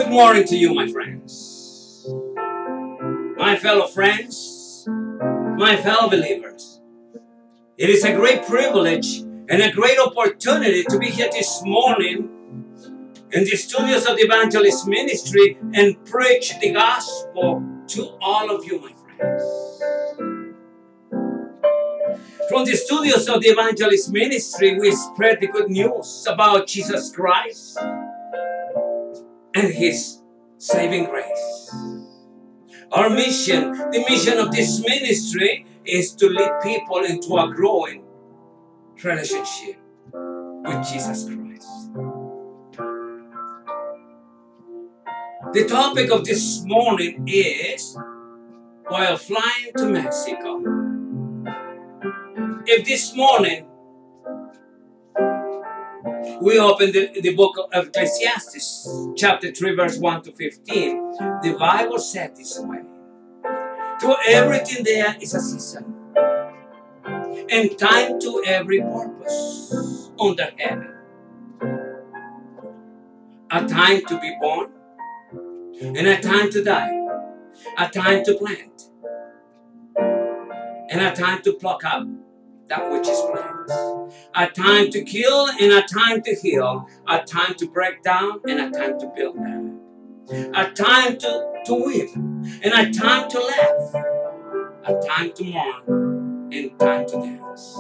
Good morning to you, my friends, my fellow friends, my fellow believers. It is a great privilege and a great opportunity to be here this morning in the studios of the Evangelist Ministry and preach the gospel to all of you, my friends. From the studios of the Evangelist Ministry, we spread the good news about Jesus Christ and His saving grace. Our mission, the mission of this ministry, is to lead people into a growing relationship with Jesus Christ. The topic of this morning is while flying to Mexico. If this morning we open the book of Ecclesiastes, chapter 3, verse 1 to 15, the Bible said this way: to everything there is a season, and time to every purpose under heaven. A time to be born, and a time to die. A time to plant, and a time to pluck up that which is planted. A time to kill, and a time to heal. A time to break down, and a time to build up. A time to weep, and a time to laugh. A time to mourn, and time to dance.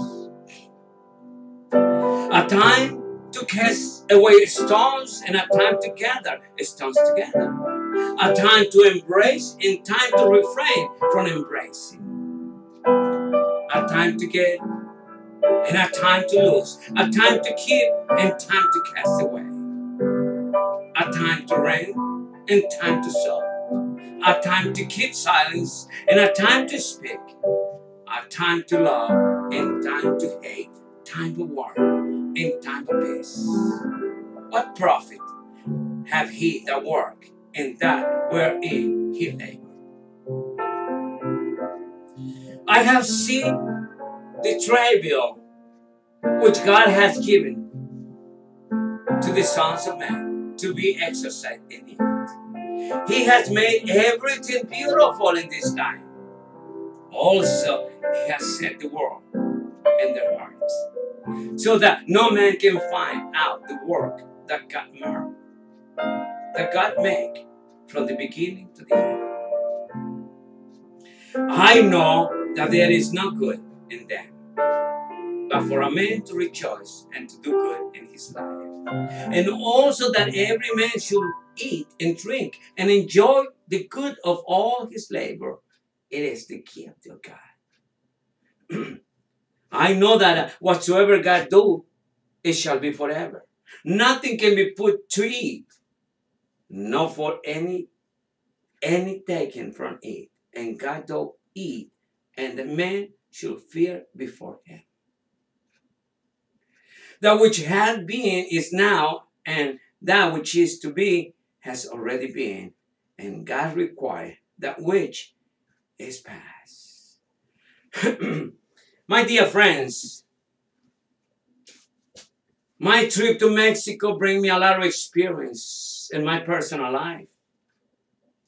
A time to cast away stones, and a time to gather stones together. A time to embrace, and time to refrain from embracing. A time to get, and a time to lose. A time to keep, and time to cast away. A time to reign, and time to sow. A time to keep silence, and a time to speak. A time to love, and time to hate. Time for war, and time for peace. What profit have he that work in that wherein he labored? I have seen the travail which God has given to the sons of man to be exercised in it. He has made everything beautiful in this time. Also, He has set the world in their hearts, so that no man can find out the work that God made, from the beginning to the end. I know that there is no good in them, but for a man to rejoice and to do good in his life. And also that every man should eat and drink and enjoy the good of all his labor. It is the gift of God. I know that whatsoever God do, it shall be forever. Nothing can be put to eat, nor for any taken from it. And God do eat, and the man should fear before Him. That which had been is now, and that which is to be has already been. And God required that which is past. My dear friends, my trip to Mexico bring me a lot of experience in my personal life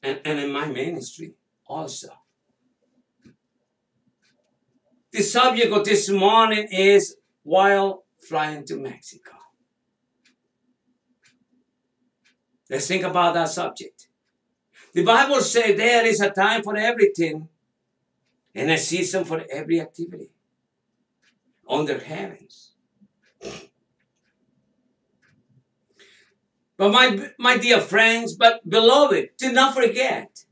and in my ministry also. The subject of this morning is while flying to Mexico. Let's think about that subject. The Bible says there is a time for everything and a season for every activity under heavens. But my dear friends, but beloved, do not forget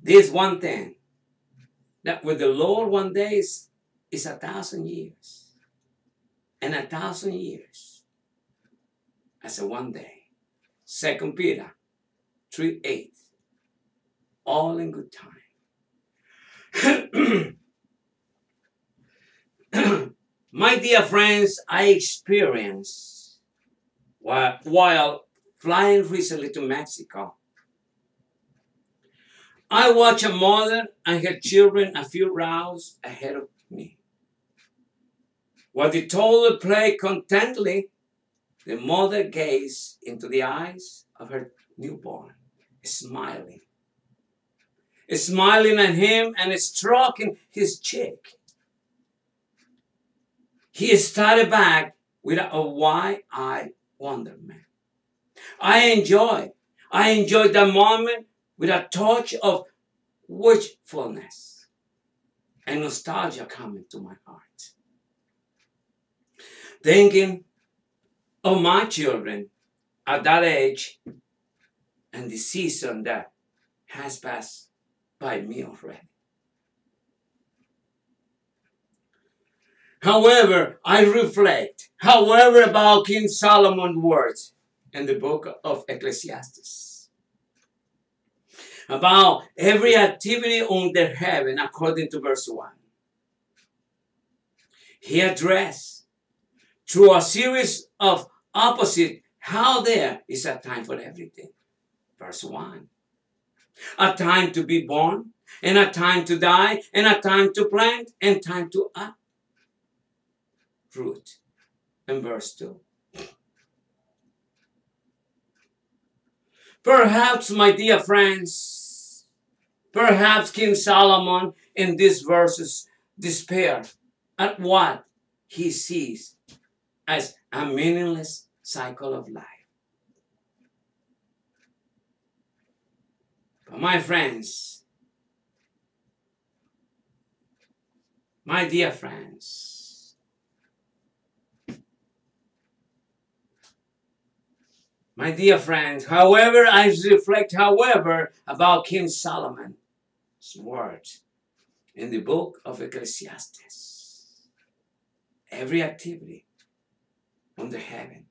this one thing, that with the Lord one day is 1,000 years, and 1,000 years as a one day. 2 Peter 3:8, all in good time. My dear friends, I experienced while flying recently to Mexico. I watched a mother and her children a few rounds ahead of me. While the toddler played contentedly, the mother gazed into the eyes of her newborn, smiling. Smiling at him and stroking his cheek. He started back with a wide-eyed wonderment. I enjoyed that moment with a touch of wistfulness and nostalgia coming to my heart. Thinking of my children at that age and the season that has passed by me already. However, I reflect, about King Solomon's words in the book of Ecclesiastes. About every activity under heaven according to verse 1. He addressed through a series of opposites how there is a time for everything. Verse 1. A time to be born, and a time to die, and a time to plant, and time to uproot. And verse 2. Perhaps, my dear friends, perhaps King Solomon in these verses despair at what he sees as a meaningless cycle of life. But my friends, my dear friends, however, I reflect, about King Solomon's words in the book of Ecclesiastes. Every activity under heaven,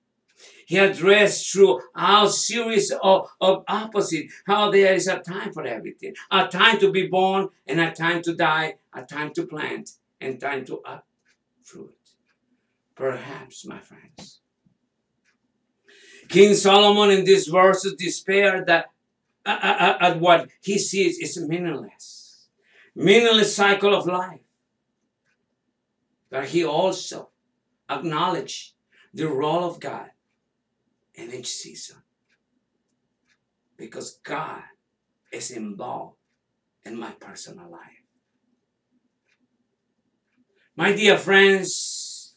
he addressed through our series of opposites how there is a time for everything. A time to be born and a time to die, a time to plant and time to uproot. Perhaps, my friends, King Solomon in these verses despaired that at what he sees is meaningless cycle of life. But he also acknowledged the role of God in each season, because God is involved in my personal life. My dear friends,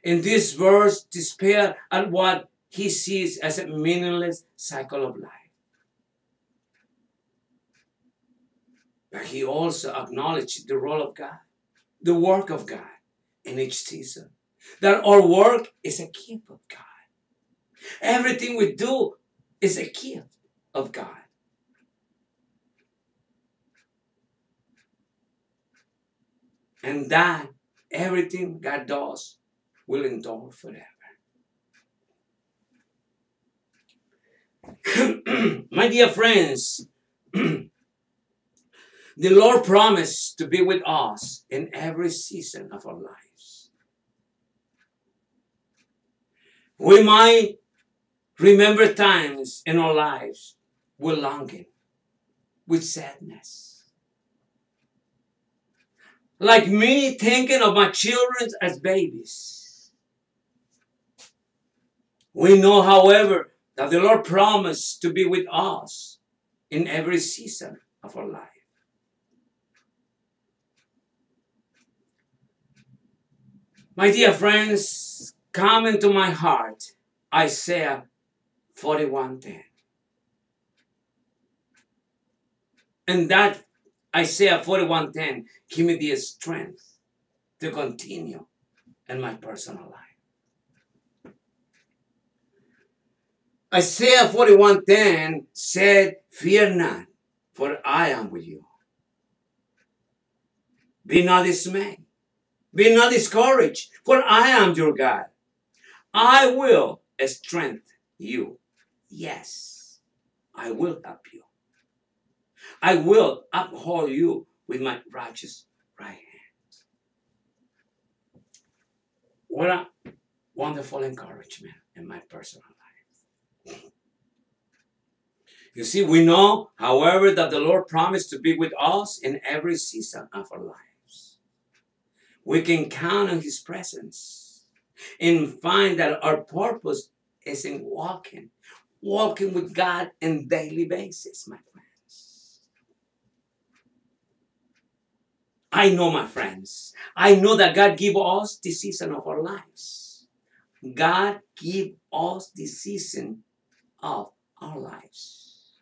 in this verse, despair at what he sees as a meaningless cycle of life. But he also acknowledged the role of God, the work of God in each season. That our work is a gift of God. Everything we do is a gift of God. And that everything God does will endure forever. My dear friends, the Lord promised to be with us in every season of our lives. We might remember times in our lives with longing, with sadness. Like me thinking of my children as babies. We know, however, that the Lord promised to be with us in every season of our life. My dear friends, come into my heart, Isaiah 41:10. And that Isaiah 41:10 give me the strength to continue in my personal life. Isaiah 41:10 said, "Fear not, for I am with you. Be not dismayed. Be not discouraged, for I am your God. I will strengthen you. Yes, I will help you. I will uphold you with my righteous right hand." What a wonderful encouragement in my personal life. You see, we know, however, that the Lord promised to be with us in every season of our lives. We can count on His presence and find that our purpose is in walking walking with God on daily basis, my friends. I know, my friends, I know that God give us the season of our lives. God give us the season of our lives.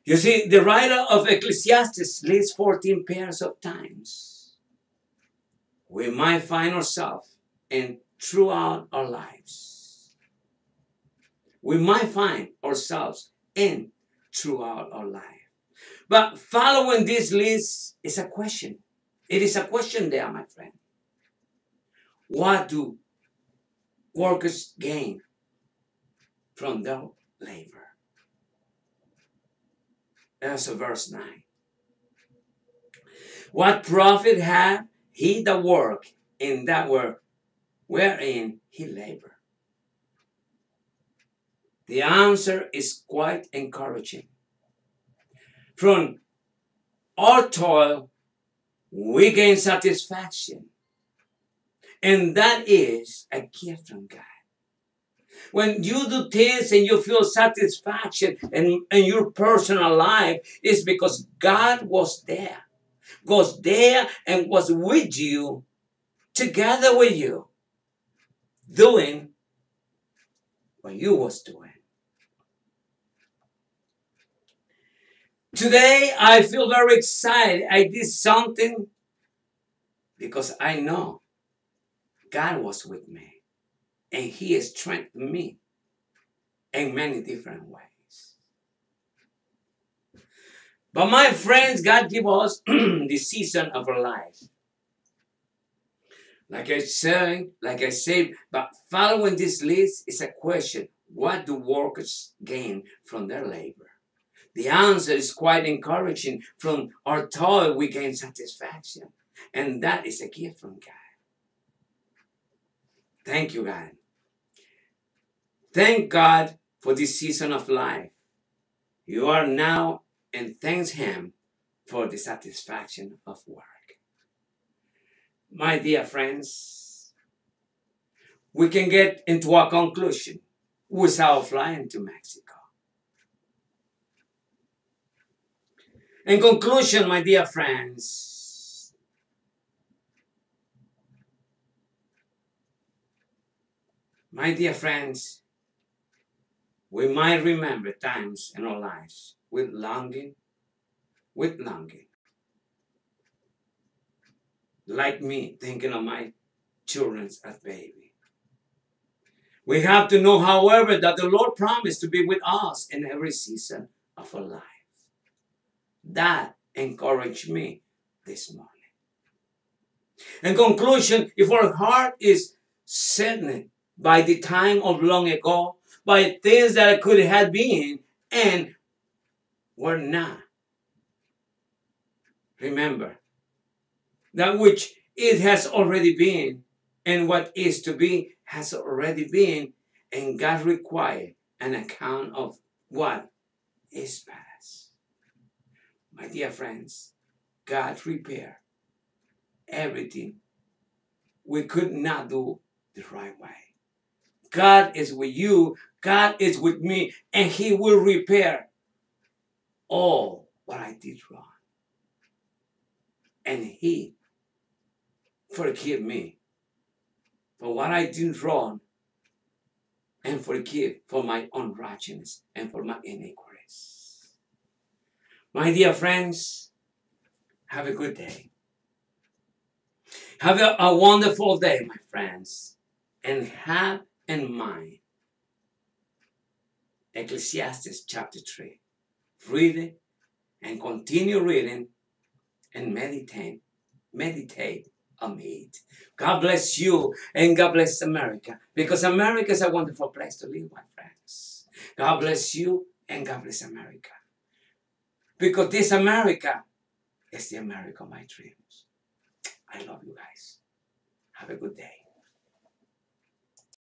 You see, the writer of Ecclesiastes lists 14 pairs of times we might find ourselves in throughout our lives. We might find ourselves in throughout our life. But following this list is a question. It is a question there, my friend. What do workers gain from their labor? That's verse 9. What profit hath he that work in that work wherein he labor? The answer is quite encouraging. From our toil, we gain satisfaction. And that is a gift from God. When you do things and you feel satisfaction in your personal life, it's because God was there. Was there and was with you, together with you, doing what you was doing. Today, I feel very excited. I did something because I know God was with me and He has strengthened me in many different ways. But my friends, God give us the season of our life. Like I said, but following this list is a question. What do workers gain from their labor? The answer is quite encouraging. From our toil, we gain satisfaction. And that is a gift from God. Thank you, God. Thank God for this season of life. You are now, and thanks Him for the satisfaction of work. My dear friends, we can get into a conclusion without flying to Mexico. In conclusion, my dear friends, we might remember times in our lives with longing, like me thinking of my children as baby. We have to know, however, that the Lord promised to be with us in every season of our life. That encouraged me this morning. In conclusion, if our heart is saddened by the time of long ago, by things that could have been and were not, remember that which it has already been and what is to be has already been, and God required an account of what is past. My dear friends, God repaired everything we could not do the right way. God is with you, God is with me, and He will repair all what I did wrong. And He forgive me for what I did wrong, and forgive for my unrighteousness and for my iniquities. My dear friends, have a good day. Have a wonderful day, my friends, and have in mind Ecclesiastes chapter 3. Read it and continue reading and meditate on it. God bless you and God bless America, because America is a wonderful place to live, my friends. God bless you and God bless America, because this America is the America of my dreams. I love you guys. Have a good day.